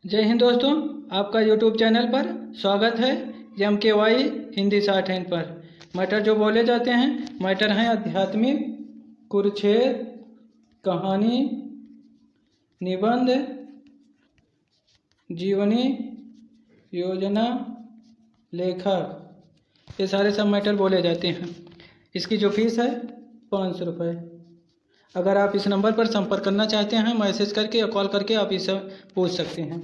जय हिंद दोस्तों, आपका यूट्यूब चैनल पर स्वागत है। MKY हिंदी शॉर्ट हैंड पर मैटर जो बोले जाते हैं मैटर हैं आध्यात्मिक, कुरुक्षेत्र, कहानी, निबंध, जीवनी, योजना, लेखक, ये सारे सब मैटर बोले जाते हैं। इसकी जो फीस है 500 रुपये। अगर आप इस नंबर पर संपर्क करना चाहते हैं मैसेज करके या कॉल करके आप इसे पूछ सकते हैं।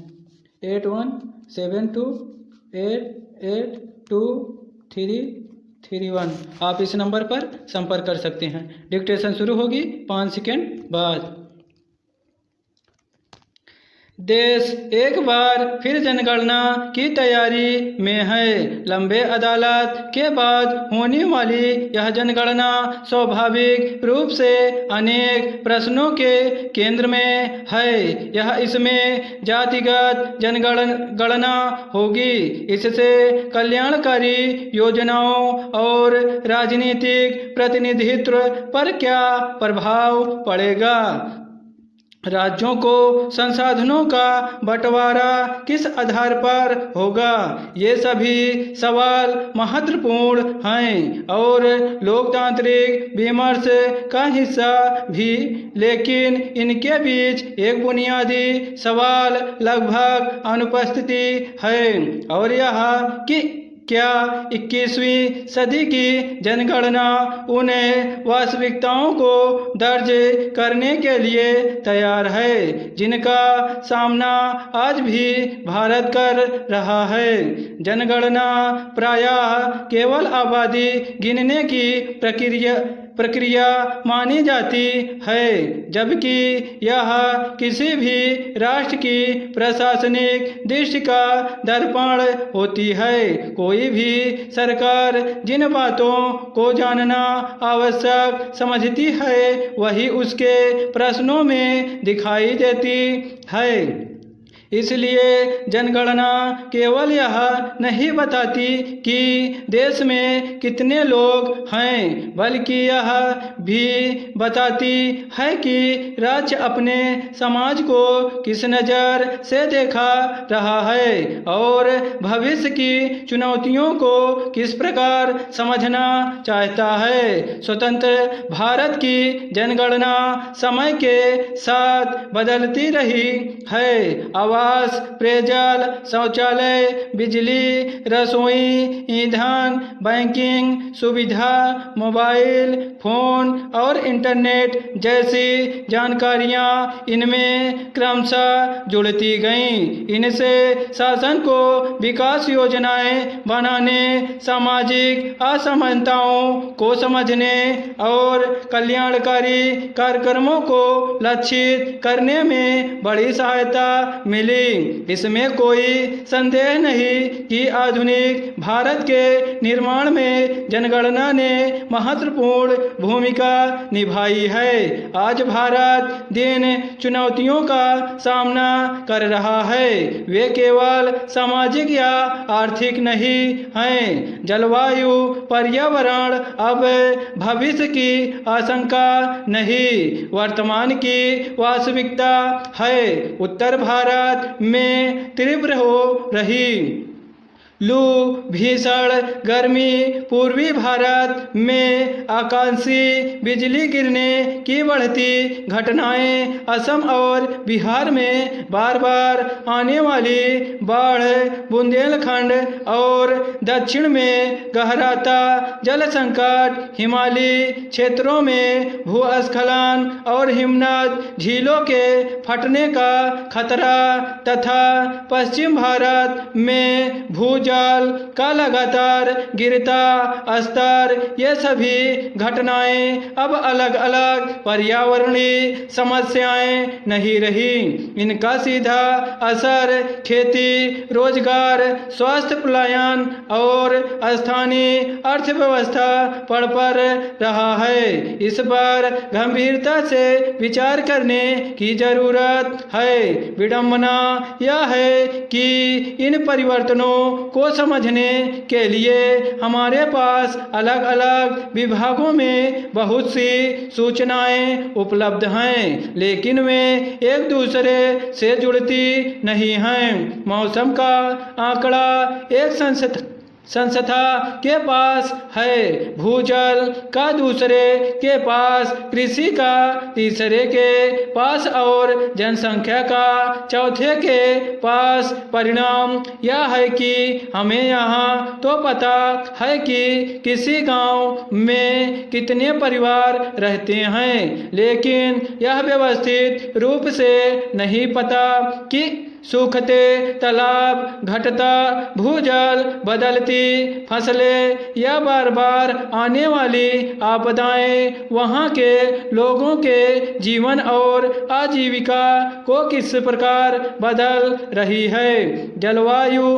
8172882331 आप इस नंबर पर संपर्क कर सकते हैं। डिक्टेशन शुरू होगी 5 सेकेंड बाद। देश एक बार फिर जनगणना की तैयारी में है। लंबे अदालत के बाद होने वाली यह जनगणना स्वाभाविक रूप से अनेक प्रश्नों के केंद्र में है। यह इसमें जातिगत जनगणना होगी। इससे कल्याणकारी योजनाओं और राजनीतिक प्रतिनिधित्व पर क्या प्रभाव पड़ेगा? राज्यों को संसाधनों का बंटवारा किस आधार पर होगा? ये सभी सवाल महत्वपूर्ण हैं और लोकतांत्रिक विमर्श का हिस्सा भी, लेकिन इनके बीच एक बुनियादी सवाल लगभग अनुपस्थिति है और यह कि क्या 21वीं सदी की जनगणना उन्हें वास्तविकताओं को दर्ज करने के लिए तैयार है जिनका सामना आज भी भारत कर रहा है? जनगणना प्रायः केवल आबादी गिनने की प्रक्रिया मानी जाती है, जबकि यह किसी भी राष्ट्र की प्रशासनिक दृष्टि का दर्पण होती है। कोई भी सरकार जिन बातों को जानना आवश्यक समझती है वही उसके प्रश्नों में दिखाई देती है। इसलिए जनगणना केवल यह नहीं बताती कि देश में कितने लोग हैं, बल्कि यह भी बताती है कि राज्य अपने समाज को किस नज़र से देखा रहा है और भविष्य की चुनौतियों को किस प्रकार समझना चाहता है। स्वतंत्र भारत की जनगणना समय के साथ बदलती रही है। आवास, पेयजल, शौचालय, बिजली, रसोई, ईंधन, बैंकिंग सुविधा, मोबाइल फोन और इंटरनेट जैसी जानकारियां इनमें क्रमशः जुड़ती गईं। इनसे शासन को विकास योजनाएं बनाने, सामाजिक असमानताओं को समझने और कल्याणकारी कार्यक्रमों को लक्षित करने में बड़ी सहायता मिली। इसमें कोई संदेह नहीं कि आधुनिक भारत के निर्माण में जनगणना ने महत्वपूर्ण भूमिका निभाई है। आज भारत जिन चुनौतियों का सामना कर रहा है वे केवल सामाजिक या आर्थिक नहीं हैं। जलवायु, पर्यावरण अब भविष्य की आशंका नहीं, वर्तमान की वास्तविकता है। उत्तर भारत में तीव्र हो रही लू, भीषण गर्मी, पूर्वी भारत में आकाशीय बिजली गिरने की बढ़ती घटनाएं, असम और बिहार में बार बार आने वाली बाढ़, बुंदेलखंड और दक्षिण में गहराता जल संकट, हिमालयी क्षेत्रों में भूस्खलन और हिमनद झीलों के फटने का खतरा तथा पश्चिम भारत में भूजल का लगातार गिरता स्तर, ये सभी घटनाएं अब अलग अलग पर्यावरणीय समस्याएं नहीं रही। इनका सीधा असर खेती, रोजगार, स्वास्थ्य, पलायन और स्थानीय अर्थव्यवस्था पर पड़ रहा है। इस पर गंभीरता से विचार करने की जरूरत है। विडंबना यह है कि इन परिवर्तनों को समझने के लिए हमारे पास अलग अलग विभागों में बहुत सी सूचनाएं उपलब्ध हैं, लेकिन वे एक दूसरे से जुड़ती नहीं हैं। मौसम का आंकड़ा एक संस्था के पास है, भूजल का दूसरे के पास, कृषि का तीसरे के पास और जनसंख्या का चौथे के पास। परिणाम यह है कि हमें यहाँ तो पता है कि किसी गांव में कितने परिवार रहते हैं, लेकिन यह व्यवस्थित रूप से नहीं पता कि सूखते तालाब, घटता भूजल, बदलती फसलें या बार बार आने वाली आपदाएं वहाँ के लोगों के जीवन और आजीविका को किस प्रकार बदल रही है। जलवायु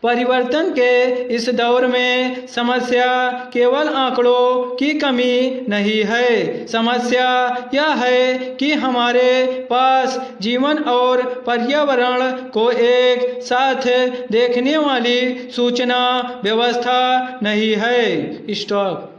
परिवर्तन के इस दौर में समस्या केवल आंकड़ों की कमी नहीं है, समस्या यह है कि हमारे पास जीवन और पर्यावरण को एक साथ देखने वाली सूचना व्यवस्था नहीं है। स्टॉप।